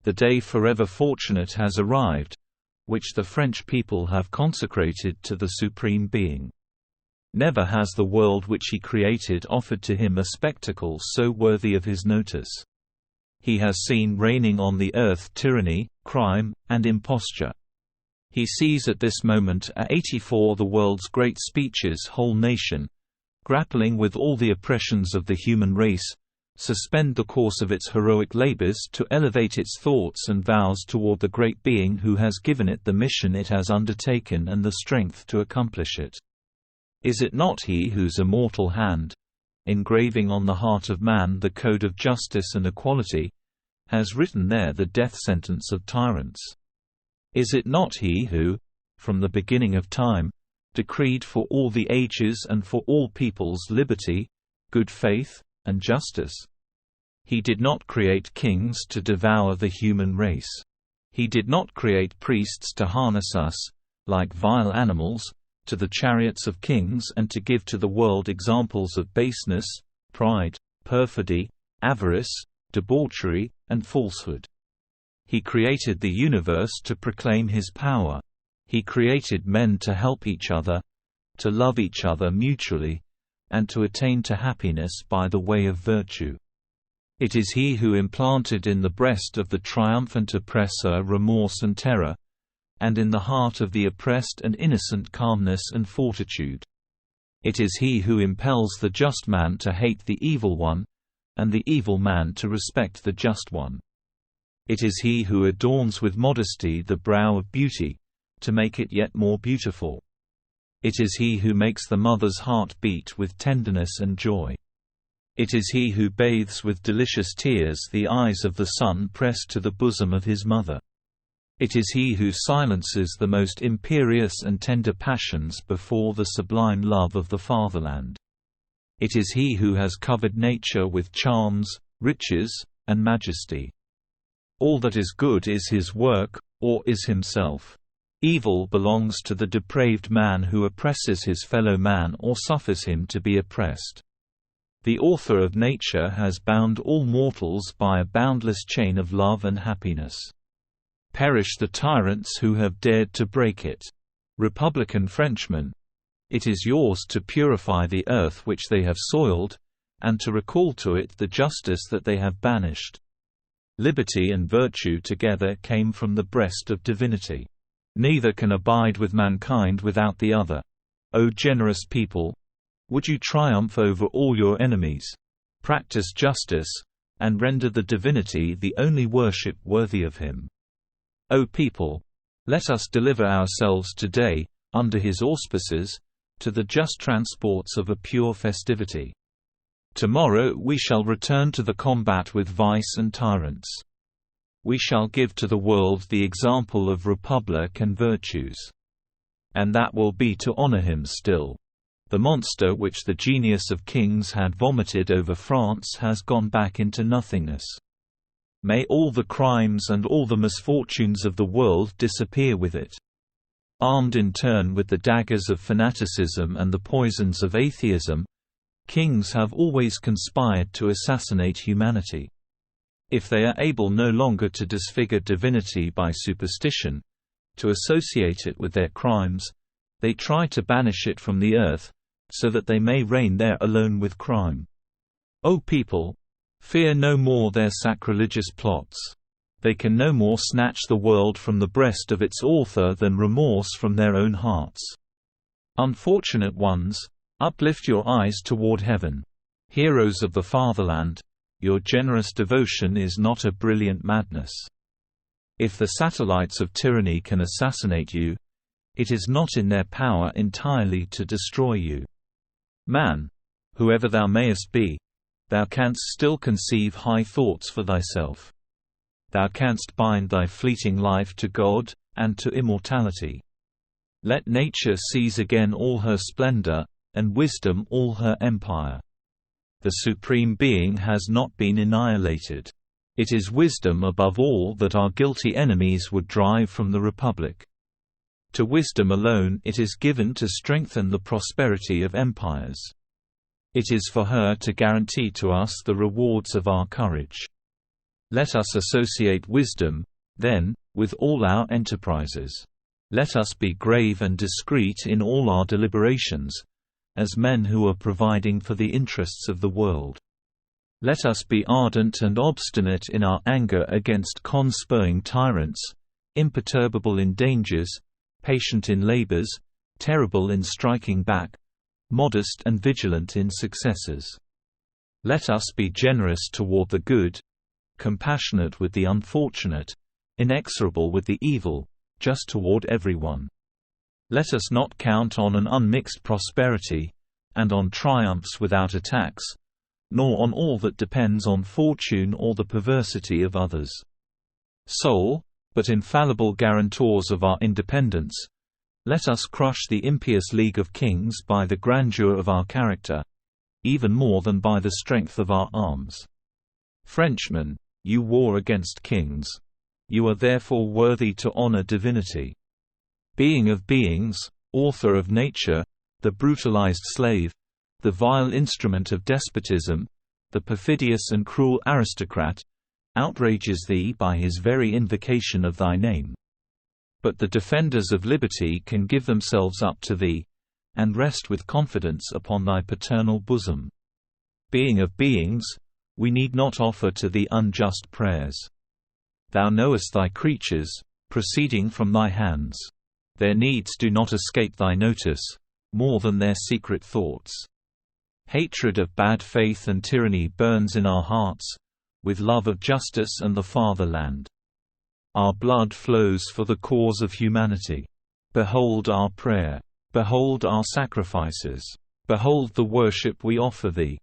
The day forever fortunate has arrived, which the French people have consecrated to the Supreme Being. Never has the world which he created offered to him a spectacle so worthy of his notice. He has seen reigning on the earth tyranny, crime, and imposture. He sees at this moment at 84 the world's great speeches whole nation, grappling with all the oppressions of the human race, suspend the course of its heroic labors to elevate its thoughts and vows toward the great being who has given it the mission it has undertaken and the strength to accomplish it. Is it not he whose immortal hand, engraving on the heart of man the code of justice and equality, has written there the death sentence of tyrants? Is it not he who, from the beginning of time, decreed for all the ages and for all peoples liberty, good faith, and justice? He did not create kings to devour the human race. He did not create priests to harness us, like vile animals, to the chariots of kings and to give to the world examples of baseness, pride, perfidy, avarice, debauchery, and falsehood. He created the universe to proclaim his power. He created men to help each other, to love each other mutually, and to attain to happiness by the way of virtue. It is he who implanted in the breast of the triumphant oppressor remorse and terror, and in the heart of the oppressed and innocent calmness and fortitude. It is he who impels the just man to hate the evil one, and the evil man to respect the just one. It is he who adorns with modesty the brow of beauty, to make it yet more beautiful. It is he who makes the mother's heart beat with tenderness and joy. It is he who bathes with delicious tears the eyes of the son pressed to the bosom of his mother. It is he who silences the most imperious and tender passions before the sublime love of the fatherland. It is he who has covered nature with charms, riches, and majesty. All that is good is his work, or is himself. Evil belongs to the depraved man who oppresses his fellow man or suffers him to be oppressed. The author of nature has bound all mortals by a boundless chain of love and happiness. Perish the tyrants who have dared to break it. Republican Frenchmen, it is yours to purify the earth which they have soiled, and to recall to it the justice that they have banished. Liberty and virtue together came from the breast of divinity. Neither can abide with mankind without the other. O generous people! Would you triumph over all your enemies? Practice justice, and render the divinity the only worship worthy of him. O people! Let us deliver ourselves today, under his auspices, to the just transports of a pure festivity. Tomorrow we shall return to the combat with vice and tyrants. We shall give to the world the example of republic and virtues. And that will be to honor him still. The monster which the genius of kings had vomited over France has gone back into nothingness. May all the crimes and all the misfortunes of the world disappear with it. Armed in turn with the daggers of fanaticism and the poisons of atheism, kings have always conspired to assassinate humanity. If they are able no longer to disfigure divinity by superstition, to associate it with their crimes, they try to banish it from the earth, so that they may reign there alone with crime. O people! Fear no more their sacrilegious plots. They can no more snatch the world from the breast of its author than remorse from their own hearts. Unfortunate ones! Uplift your eyes toward heaven. Heroes of the fatherland, your generous devotion is not a brilliant madness. If the satellites of tyranny can assassinate you, it is not in their power entirely to destroy you. Man, whoever thou mayest be, thou canst still conceive high thoughts for thyself. Thou canst bind thy fleeting life to God, and to immortality. Let nature seize again all her splendor, and wisdom all her empire. The Supreme Being has not been annihilated. It is wisdom above all that our guilty enemies would drive from the Republic. To wisdom alone it is given to strengthen the prosperity of empires. It is for her to guarantee to us the rewards of our courage. Let us associate wisdom, then, with all our enterprises. Let us be grave and discreet in all our deliberations, as men who are providing for the interests of the world. Let us be ardent and obstinate in our anger against conspurring tyrants, imperturbable in dangers, patient in labors, terrible in striking back, modest and vigilant in successes. Let us be generous toward the good, compassionate with the unfortunate, inexorable with the evil, just toward everyone. Let us not count on an unmixed prosperity, and on triumphs without attacks, nor on all that depends on fortune or the perversity of others. Sole, but infallible guarantors of our independence, let us crush the impious league of kings by the grandeur of our character, even more than by the strength of our arms. Frenchmen, you war against kings. You are therefore worthy to honor divinity. Being of beings, author of nature, the brutalized slave, the vile instrument of despotism, the perfidious and cruel aristocrat, outrages thee by his very invocation of thy name. But the defenders of liberty can give themselves up to thee, and rest with confidence upon thy paternal bosom. Being of beings, we need not offer to thee unjust prayers. Thou knowest thy creatures, proceeding from thy hands. Their needs do not escape thy notice, more than their secret thoughts. Hatred of bad faith and tyranny burns in our hearts, with love of justice and the fatherland. Our blood flows for the cause of humanity. Behold our prayer. Behold our sacrifices. Behold the worship we offer thee.